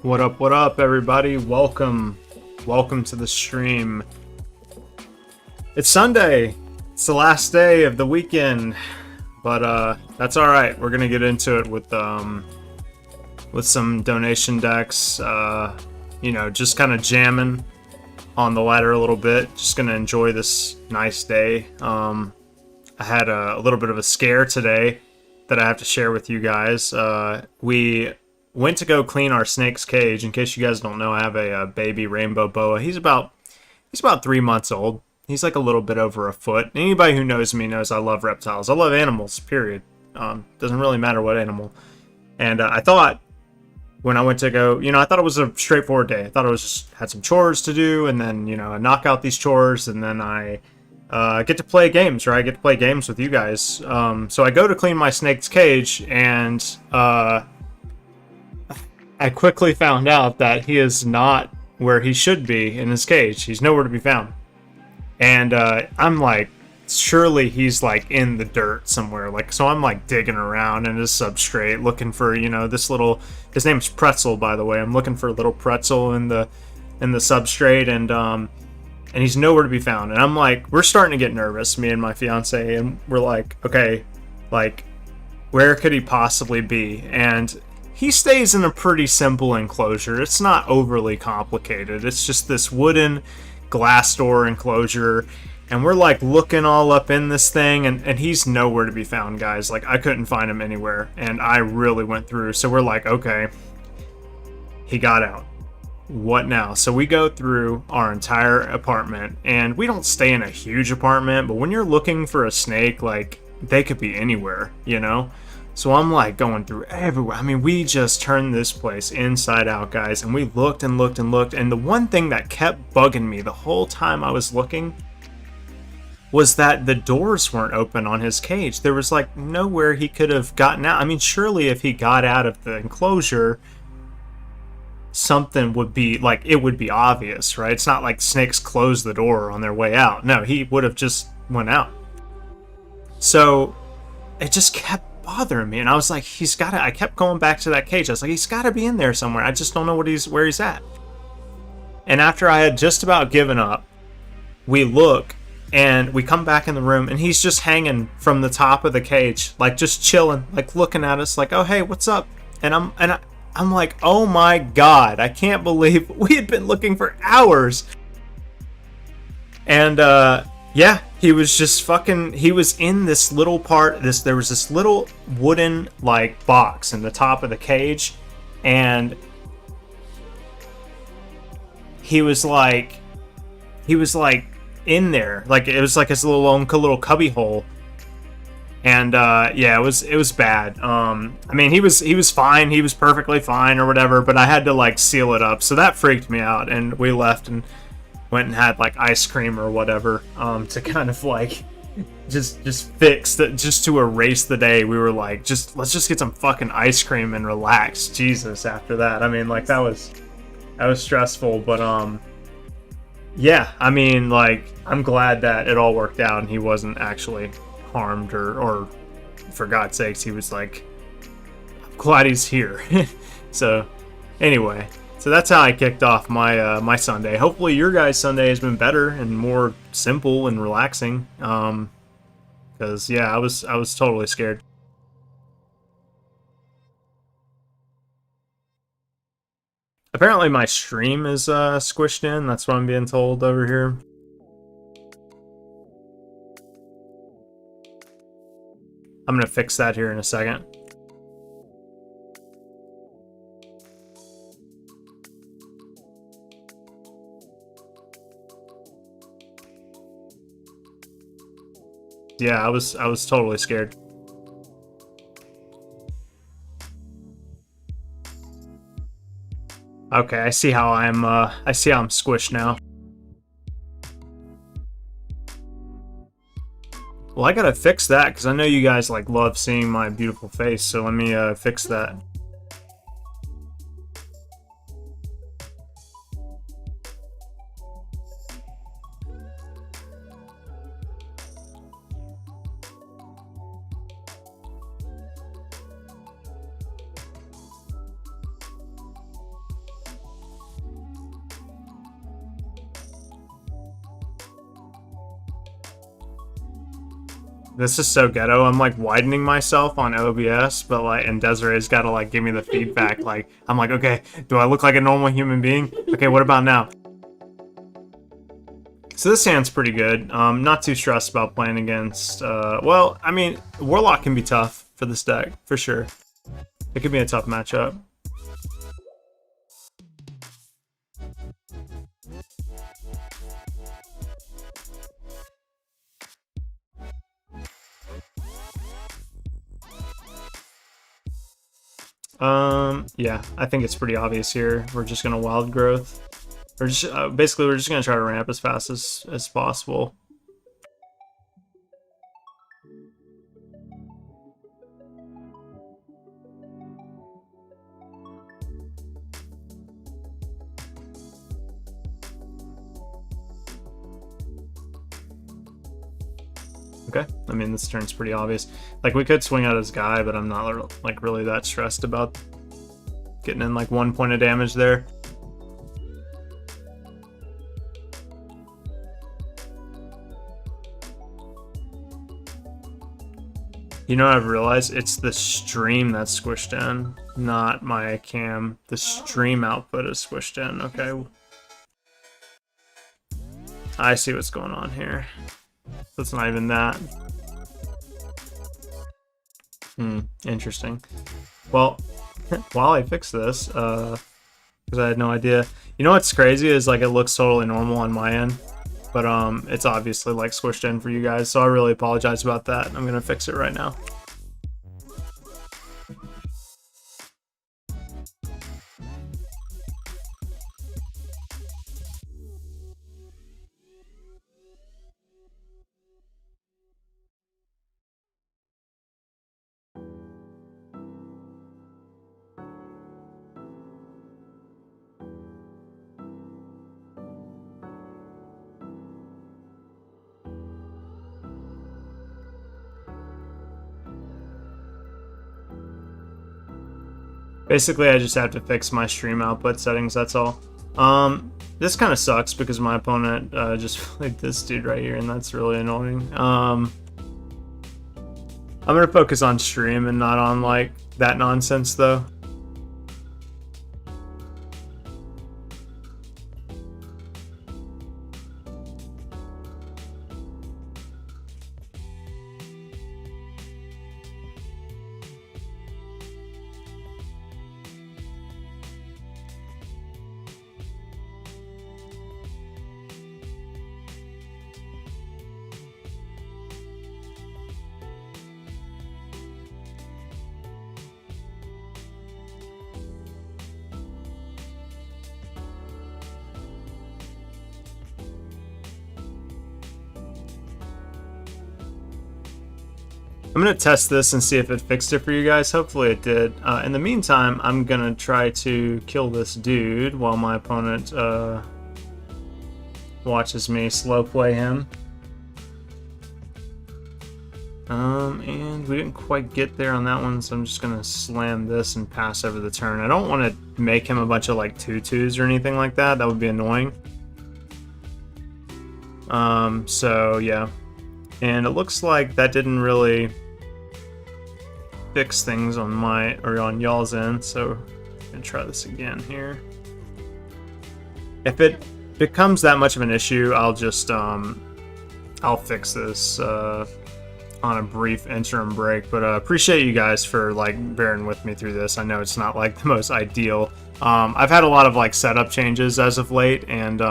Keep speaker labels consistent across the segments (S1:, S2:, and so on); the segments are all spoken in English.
S1: What up, everybody? Welcome to the stream. It's Sunday. It's the last day of the weekend, but that's all right. We're gonna get into it with some donation decks. Just kind of jamming on the ladder a little bit. Just gonna enjoy this nice day. I had a little bit of a scare today that I have to share with you guys. We went to go clean our snake's cage. In case you guys don't know, I have a baby rainbow boa. He's about 3 months old. He's like a little bit over a foot. Anybody who knows me knows I love reptiles. I love animals, period. Doesn't really matter what animal. And I thought when I went to go, I thought it was a straightforward day. I thought it was just had some chores to do, and then, I knock out these chores, and then I get to play games, right? I get to play games with you guys. So I go to clean my snake's cage, and I quickly found out that he is not where he should be in his cage. He's nowhere to be found. And I'm like, surely he's like in the dirt somewhere. So I'm like digging around in his substrate looking for, this little, his name's Pretzel, by the way. I'm looking for a little Pretzel in the substrate, and he's nowhere to be found. And I'm like, we're starting to get nervous, me and my fiance, and we're like, okay, like, where could he possibly be? And he stays in a pretty simple enclosure. It's not overly complicated. It's just this wooden glass door enclosure, and we're like looking all up in this thing, and he's nowhere to be found, guys. Like, I couldn't find him anywhere, and I really went through. So we're like, okay, he got out. What now? So we go through our entire apartment, and we don't stay in a huge apartment, but when you're looking for a snake, like, they could be anywhere, So I'm like going through everywhere. I mean, we just turned this place inside out, guys, and we looked and looked and looked, and the one thing that kept bugging me the whole time I was looking was that the doors weren't open on his cage. There was like nowhere he could have gotten out. I mean, surely if he got out of the enclosure, something would be, like, it would be obvious, right? It's not like snakes close the door on their way out. No, he would have just went out. So it just kept bothering me, and I was like, I kept going back to that cage. I was like, he's got to be in there somewhere. I just don't know where he's at. And after I had just about given up, we look, and we come back in the room, and he's just hanging from the top of the cage, like just chilling, like looking at us, like, oh hey, what's up? And I'm like, oh my god, I can't believe we had been looking for hours. And yeah, he was just he was in this little part, there was this little wooden, like, box in the top of the cage, and he was like in there, like, it was like his little cubby hole. And yeah, it was bad. I mean, he was fine, he was perfectly fine or whatever, but I had to like seal it up, so that freaked me out, and we left and went and had like ice cream or whatever, to kind of like just fix that, just to erase the day. We were like, let's just get some fucking ice cream and relax. Jesus, after that, I mean, like, that was stressful, but yeah, I mean, like, I'm glad that it all worked out and he wasn't actually harmed, or for God's sakes, he was like, I'm glad he's here. So anyway, so that's how I kicked off my my Sunday. Hopefully your guys' Sunday has been better and more simple and relaxing, because yeah, I was totally scared. Apparently my stream is squished in. That's what I'm being told over here. I'm gonna fix that here in a second. Yeah, I was totally scared. Okay, I see how I'm squished now. Well, I gotta fix that, because I know you guys like love seeing my beautiful face, so let me fix that. This is so ghetto. I'm like widening myself on OBS, but like, and Desiree's got to like give me the feedback. Like, I'm like, okay, do I look like a normal human being? Okay, what about now? So this hand's pretty good. Not too stressed about playing against, well, I mean, Warlock can be tough for this deck, for sure. It could be a tough matchup. Yeah, I think it's pretty obvious here. We're just gonna wild growth. We're just, basically, we're just gonna try to ramp as fast as possible. Okay, I mean, this turn's pretty obvious. Like, we could swing out his guy, but I'm not, like, really that stressed about getting in, like, 1 point of damage there. You know what I've realized? It's the stream that's squished in, not my cam. The stream output is squished in, okay. I see what's going on here. That's not even that. Interesting. Well, while I fix this, because I had no idea. You know what's crazy is like it looks totally normal on my end, but it's obviously like squished in for you guys, so I really apologize about that. I'm gonna fix it right now. Basically, I just have to fix my stream output settings, that's all. This kind of sucks because my opponent just played this dude right here, and that's really annoying. I'm gonna focus on stream and not on, like, that nonsense, though. I'm gonna test this and see if it fixed it for you guys. Hopefully it did. In the meantime, I'm gonna try to kill this dude while my opponent watches me slow play him. And we didn't quite get there on that one, so I'm just gonna slam this and pass over the turn. I don't want to make him a bunch of like 2/2s or anything like that. That would be annoying. So yeah. And it looks like that didn't really fix things on my or on y'all's end, so I'm gonna try this again here. If it becomes that much of an issue, I'll just I'll fix this on a brief interim break. But appreciate you guys for like bearing with me through this. I know it's not like the most ideal. I've had a lot of like setup changes as of late, and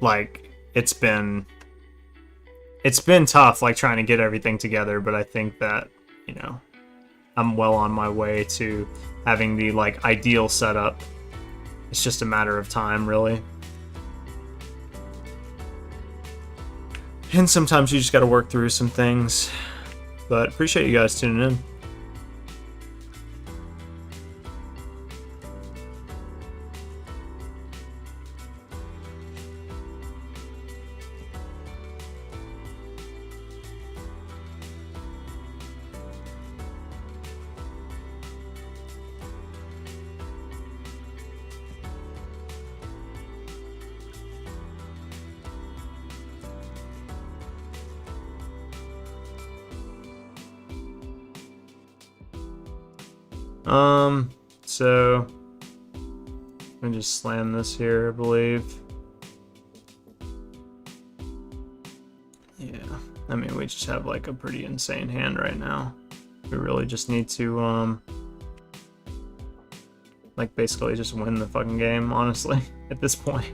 S1: like it's been tough like trying to get everything together, but I think that, you know, I'm well on my way to having the like ideal setup. It's just a matter of time, really. And sometimes you just got to work through some things. But appreciate you guys tuning in. So let me just slam this here, I believe. Yeah, I mean, we just have like a pretty insane hand right now. We really just need to, like, basically just win the fucking game, honestly, at this point.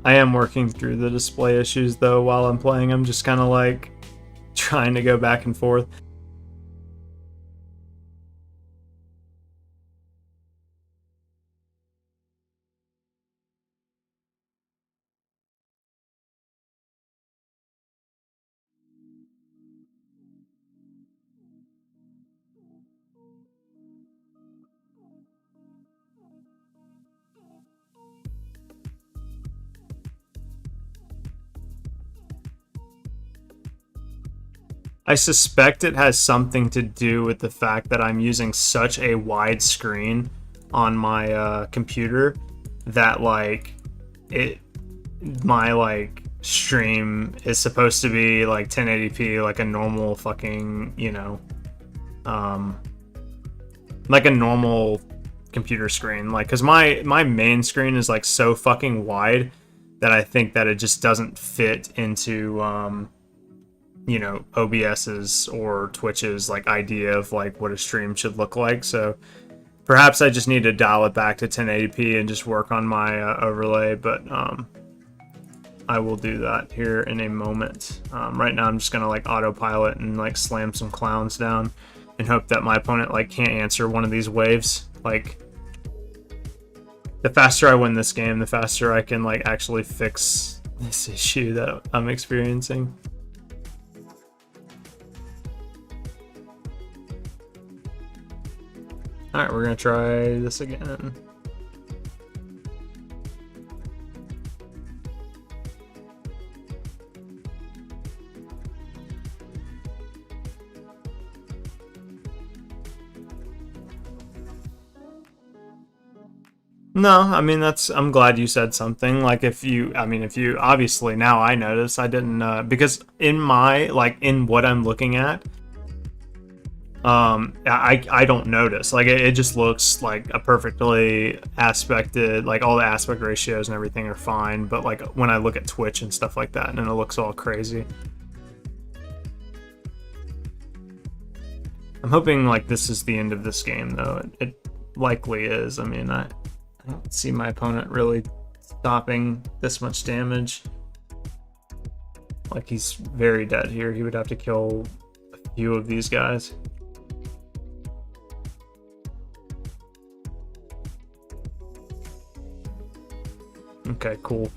S1: I am working through the display issues, though, while I'm playing. I'm just kind of, like, trying to go back and forth. I suspect it has something to do with the fact that I'm using such a wide screen on my computer that, like, my, like, stream is supposed to be like 1080p, like a normal fucking, you know, like a normal computer screen. Like, because my main screen is like so fucking wide that I think that it just doesn't fit into you know, OBS's or Twitch's like idea of like what a stream should look like. So perhaps I just need to dial it back to 1080p and just work on my overlay, but I will do that here in a moment. Right now I'm just gonna like autopilot and like slam some clowns down and hope that my opponent like can't answer one of these waves. Like, the faster I win this game, the faster I can like actually fix this issue that I'm experiencing. Alright, we're gonna try this again. No, I mean, I'm glad you said something. Like, if you obviously, now I notice I didn't, because in my, like, in what I'm looking at, I don't notice. Like, it just looks like a perfectly aspected, like, all the aspect ratios and everything are fine, but, like, when I look at Twitch and stuff like that, and it looks all crazy. I'm hoping, like, this is the end of this game, though. It likely is. I mean, I don't see my opponent really stopping this much damage. Like, he's very dead here. He would have to kill a few of these guys. Okay, cool.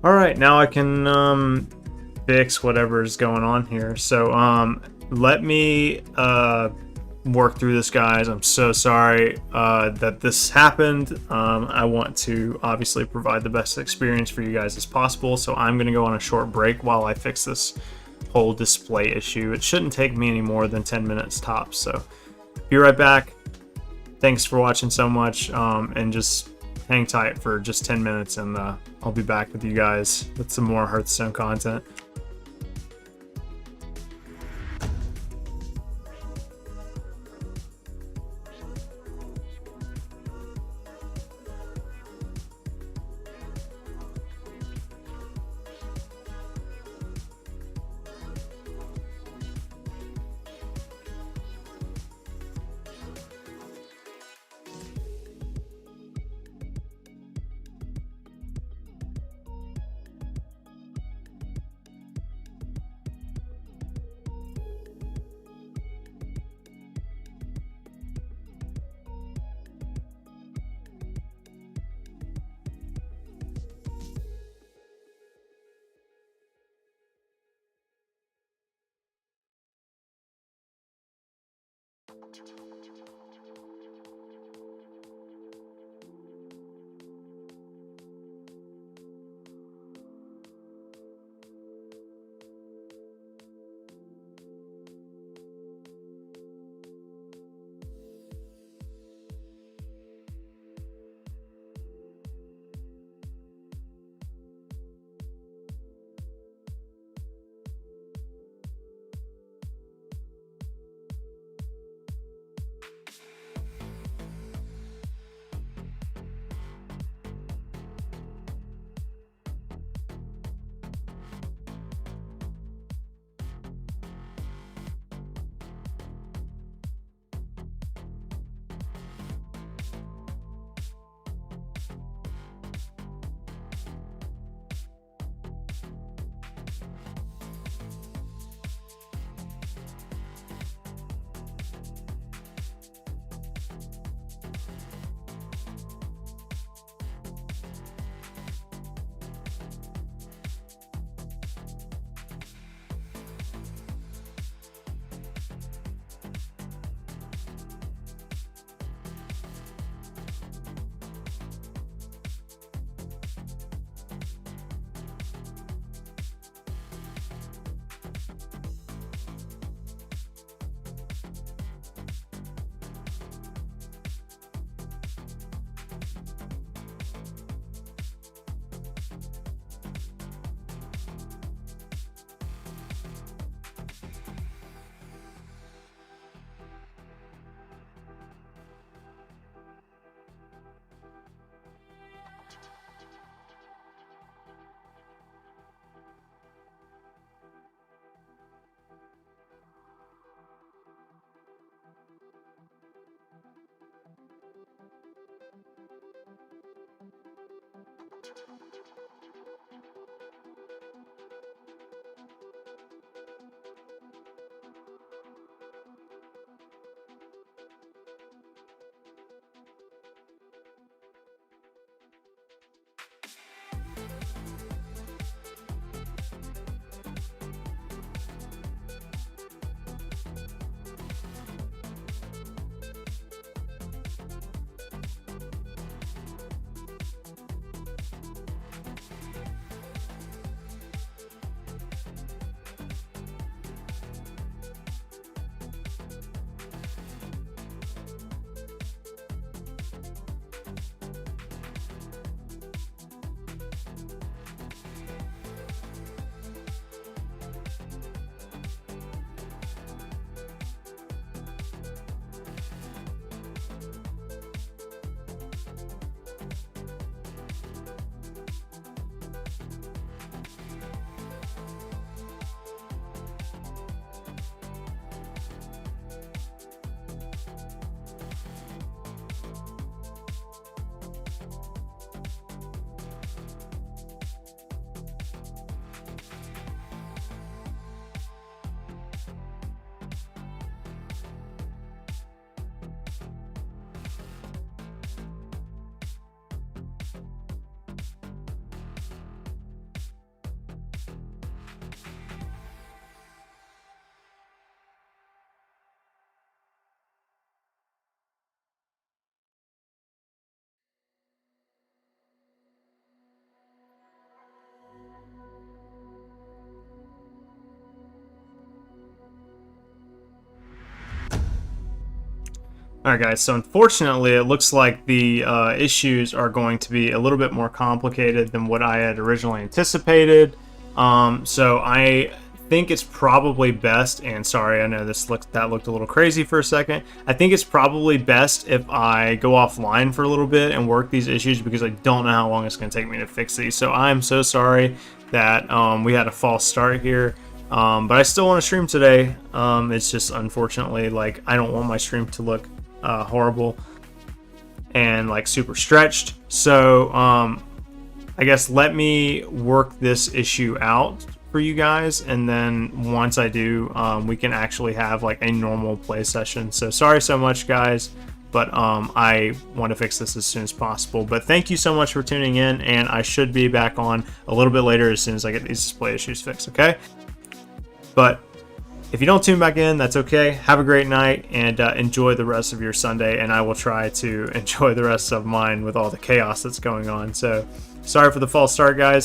S1: Alright, now I can fix whatever's going on here. So let me work through this, guys. I'm so sorry that this happened. I want to obviously provide the best experience for you guys as possible, so I'm going to go on a short break while I fix this whole display issue. It shouldn't take me any more than 10 minutes tops, so be right back. Thanks for watching so much, and just hang tight for just 10 minutes, and I'll be back with you guys with some more Hearthstone content. Alright guys, so unfortunately it looks like the issues are going to be a little bit more complicated than what I had originally anticipated. So I think it's probably best, and sorry, I know that looked a little crazy for a second. I think it's probably best if I go offline for a little bit and work these issues, because I don't know how long it's going to take me to fix these. So I'm so sorry that we had a false start here. But I still want to stream today. It's just unfortunately, like, I don't want my stream to look horrible and like super stretched. So I guess let me work this issue out for you guys, and then once I do, we can actually have like a normal play session. So sorry so much guys, but I want to fix this as soon as possible. But thank you so much for tuning in, and I should be back on a little bit later as soon as I get these display issues fixed, okay? But if you don't tune back in, that's okay. Have a great night, and enjoy the rest of your Sunday, and I will try to enjoy the rest of mine with all the chaos that's going on. So sorry for the false start, guys.